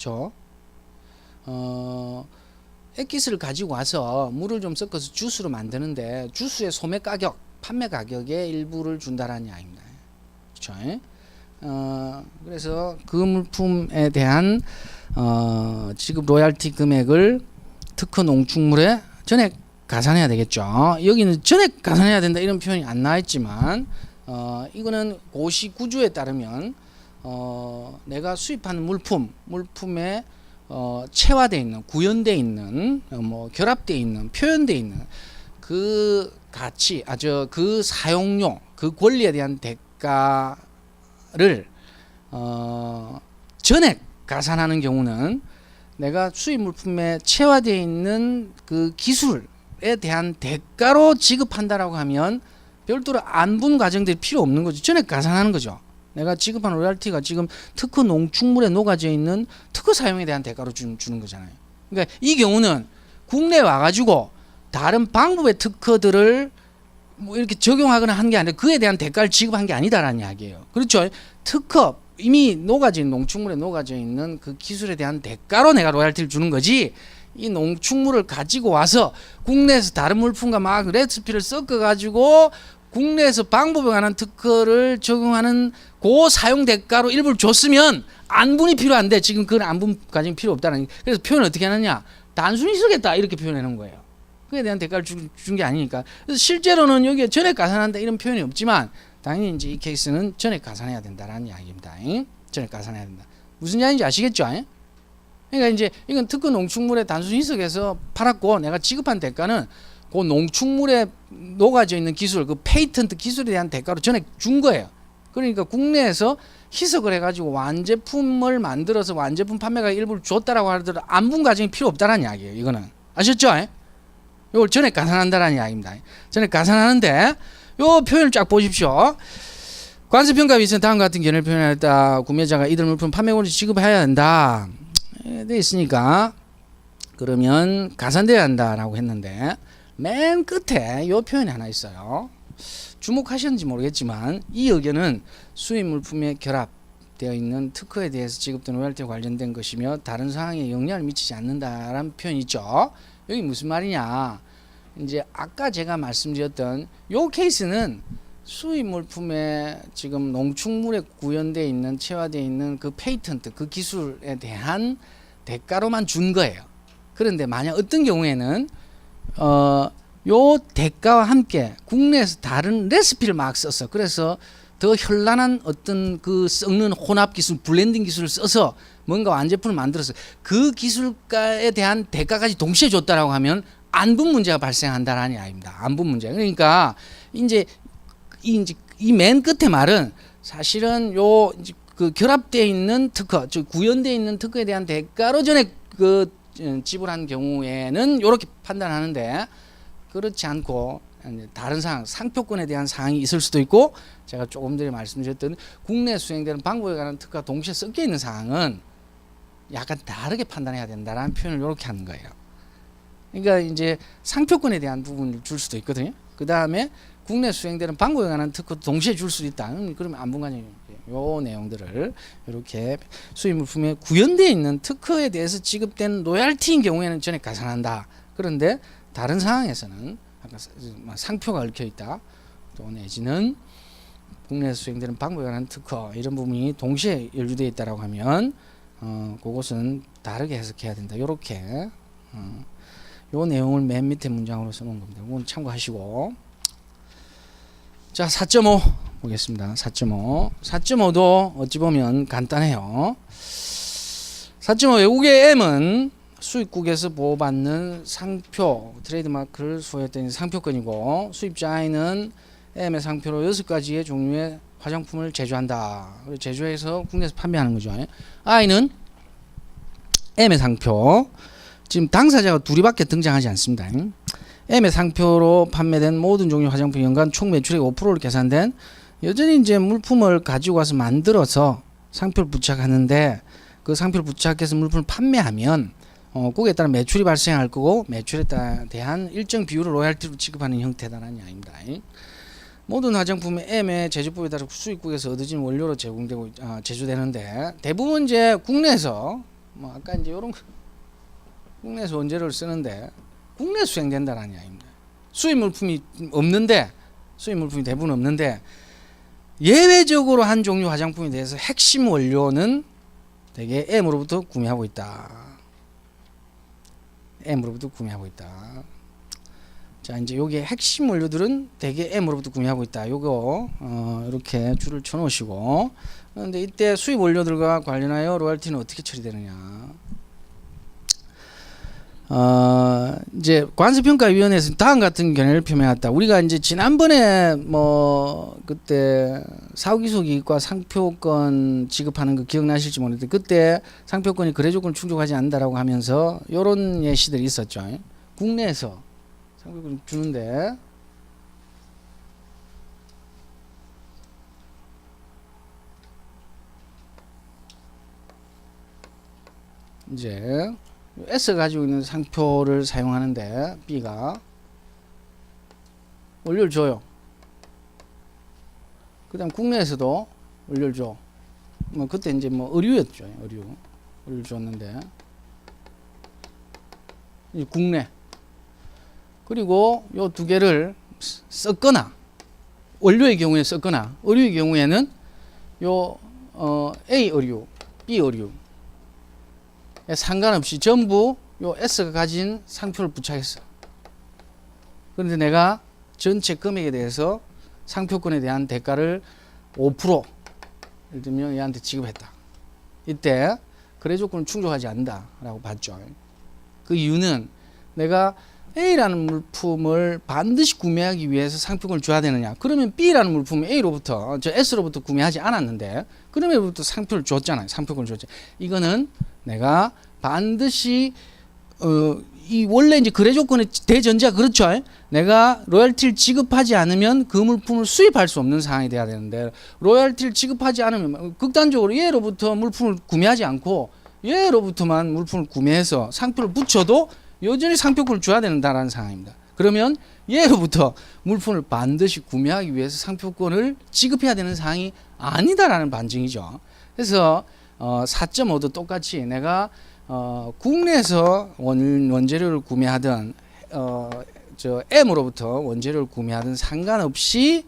그렇죠? 액기스를 가지고 와서 물을 좀 섞어서 주스로 만드는데 주스의 소매 가격, 판매 가격의 일부를 준다라는 이야기입니다. 그렇죠? 그래서 그 물품에 대한 지급 로얄티 금액을 특허 농축물에 전액 가산해야 되겠죠. 여기는 전액 가산해야 된다 이런 표현이 안 나와 있지만 이거는 고시 구조에 따르면 내가 수입하는 물품에 체화되어 있는, 구현되어 있는, 결합되어 있는, 표현되어 있는 그 가치, 그 사용료, 그 권리에 대한 대가를 전액 가산하는 경우는 내가 수입 물품에 체화되어 있는 그 기술에 대한 대가로 지급한다라고 하면 별도로 안분 과정들이 필요 없는 거죠. 전액 가산하는 거죠. 내가 지급한 로얄티가 지금 특허 농축물에 녹아져 있는 특허 사용에 대한 대가로 주는 거잖아요. 그러니까 이 경우는 국내에 와가지고 다른 방법의 특허들을 뭐 이렇게 적용하거나 한 게 아니라 그에 대한 대가를 지급한 게 아니다라는 이야기예요. 그렇죠? 특허 이미 녹아져 있는 농축물에 녹아져 있는 그 기술에 대한 대가로 내가 로얄티를 주는 거지. 이 농축물을 가지고 와서 국내에서 다른 물품과 막 레시피를 섞어 가지고 국내에서 방법에 관한 특허를 적용하는 그 사용 대가로 일부를 줬으면 안분이 필요한데 지금 그건 안분 과정이 필요 없다는. 그래서 표현을 어떻게 하느냐, 단순히 쓰겠다 이렇게 표현해 놓은 거예요. 그에 대한 대가를 준 게 아니니까. 그래서 실제로는 여기에 전액 가산한다 이런 표현이 없지만 당연히 이제 이 케이스는 전액 가산해야 된다라는 이야기입니다. 전액 가산해야 된다. 무슨 이야기인지 아시겠죠? 그러니까 이제 이건 특허 농축물에 단순 희석해서 팔았고 내가 지급한 대가는 그 농축물에 녹아져 있는 기술, 그 페이턴트 기술에 대한 대가로 전액 준 거예요. 그러니까 국내에서 희석을 해가지고 완제품을 만들어서 완제품 판매가 일부를 줬다라고 하더라도 안분 과정이 필요 없다라는 이야기예요. 이거는 아셨죠? 이걸 전액 가산한다라는 이야기입니다. 전액 가산하는데 요 표현을 쫙 보십시오. 관세평가 위에서 다음 같은 견해를 표현했다. 구매자가 이들 물품 판매권을 지급해야 한다. 돼 있으니까 그러면 가산돼야 한다라고 했는데 맨 끝에 요 표현이 하나 있어요. 주목하셨는지 모르겠지만 이 의견은 수입 물품에 결합되어 있는 특허에 대해서 지급된 로얄티와 관련된 것이며 다른 사항에 영향을 미치지 않는다라는 표현이 있죠. 여기 무슨 말이냐, 이제 아까 제가 말씀드렸던 요 케이스는 수입 물품에 지금 농축물에 구현되어 있는, 체화되어 있는 그 페이턴트, 그 기술에 대한 대가로만 준 거예요. 그런데 만약 어떤 경우에는 요 대가와 함께 국내에서 다른 레시피를 막 써서, 그래서 더 현란한 어떤 그 섞는 혼합 기술, 블렌딩 기술을 써서 뭔가 완제품을 만들어서 그 기술가에 대한 대가까지 동시에 줬다라고 하면 안분 문제가 발생한다라는 이야기입니다. 안분 문제. 그러니까 이제 이 맨 끝에 말은 사실은 요 그 결합되어 있는 특허, 즉 구현되어 있는 특허에 대한 대가로 전에 그 지불한 경우에는 이렇게 판단하는데, 그렇지 않고 다른 사항, 상표권에 대한 사항이 있을 수도 있고, 제가 조금 전에 말씀드렸던 국내 수행되는 방법에 관한 특허가 동시에 섞여 있는 사항은 약간 다르게 판단해야 된다라는 표현을 이렇게 하는 거예요. 그러니까 이제 상표권에 대한 부분을 줄 수도 있거든요. 그 다음에 국내 수행되는 방법에 관한 특허도 동시에 줄 수 있다. 그러면 안분간이 요 내용들을 이렇게 수입 물품에 구현되어 있는 특허에 대해서 지급된 로얄티인 경우에는 전액 가산한다. 그런데 다른 상황에서는 아까 상표가 얽혀 있다, 또 내지는 국내에서 수행되는 방법에 관한 특허 이런 부분이 동시에 연루되어 있다라고 하면 그것은 다르게 해석해야 된다. 요렇게 요 내용을 맨 밑에 문장으로 써놓은 겁니다. 이건 참고하시고, 자 4.5 보겠습니다. 4.5도 어찌 보면 간단해요. 4.5 외국의 M은 수입국에서 보호받는 상표, 트레이드마크를 소유했던 상표권이고, 수입자 I는 M의 상표로 6가지의 종류의 화장품을 제조한다. 제조해서 국내에서 판매하는 거죠. I는 M의 상표, 지금 당사자가 둘이밖에 등장하지 않습니다. M의 상표로 판매된 모든 종류 화장품 연간 총 매출의 5%를 계산된, 여전히 이제 물품을 가지고 와서 만들어서 상표를 부착하는데 그 상표를 부착해서 물품을 판매하면 거기에 따라 매출이 발생할 거고, 매출에 대한 일정 비율을 로얄티로 지급하는 형태다라는 이야기입니다. 모든 화장품의 M의 제조법에 따라 수입국에서 얻어진 원료로 제공되고 제조되는데, 대부분 이제 국내에서 뭐 아까 이제 이런 국내에서 원재료를 쓰는데 국내 수행된다는 이야기입니다. 수입 물품이 없는데 수입 물품이 대부분 없는데 예외적으로 한 종류 화장품에 대해서 핵심 원료는 대개 M으로부터 구매하고 있다. M으로부터 구매하고 있다. 자, 이제 여기에 핵심 원료들은 대개 M으로부터 구매하고 있다. 요거 이렇게 줄을 쳐 놓으시고, 그런데 이때 수입 원료들과 관련하여 로열티는 어떻게 처리되느냐? 이제 관세평가위원회에서 다음 같은 견해를 표명했다. 우리가 이제 지난번에 뭐 그때 사후기소기획과 상표권 지급하는 거 기억나실지 모르겠는데, 그때 상표권이 거래 조건을 충족하지 않는다라고 하면서 요런 예시들이 있었죠. 국내에서 상표권 주는데 이제 S가 가지고 있는 상표를 사용하는데 B가 원료를 줘요. 그 다음 국내에서도 원료를 줘. 뭐 그때 이제 뭐 의류였죠. 의류를 줬는데 이 국내. 그리고 요 두 개를 썼거나 원료의 경우에 썼거나 의류의 경우에는 요 A 의류, B 의류 상관없이 전부 요 S가 가진 상표를 부착했어. 그런데 내가 전체 금액에 대해서 상표권에 대한 대가를 5% 예를 들면 얘한테 지급했다. 이때 거래 조건을 충족하지 않는다라고 봤죠. 그 이유는 내가 A라는 물품을 반드시 구매하기 위해서 상표권을 줘야 되느냐? 그러면 B라는 물품을 A로부터 S로부터 구매하지 않았는데 그러면부터 상표를 줬잖아요. 상표권을 줬죠. 이거는 내가 반드시 이 원래 이제 거래 조건의 대전제가 그렇죠. 내가 로열티를 지급하지 않으면 그 물품을 수입할 수 없는 상황이 돼야 되는데, 로열티를 지급하지 않으면 극단적으로 얘로부터 물품을 구매하지 않고 얘로부터만 물품을 구매해서 상표를 붙여도 여전히 상표권을 줘야 된다라는 상황입니다. 그러면 얘로부터 물품을 반드시 구매하기 위해서 상표권을 지급해야 되는 상황이 아니다라는 반증이죠. 그래서 4.5도 똑같이 내가 국내에서 원재료를 구매하든 M으로부터 원재료를 구매하든 상관없이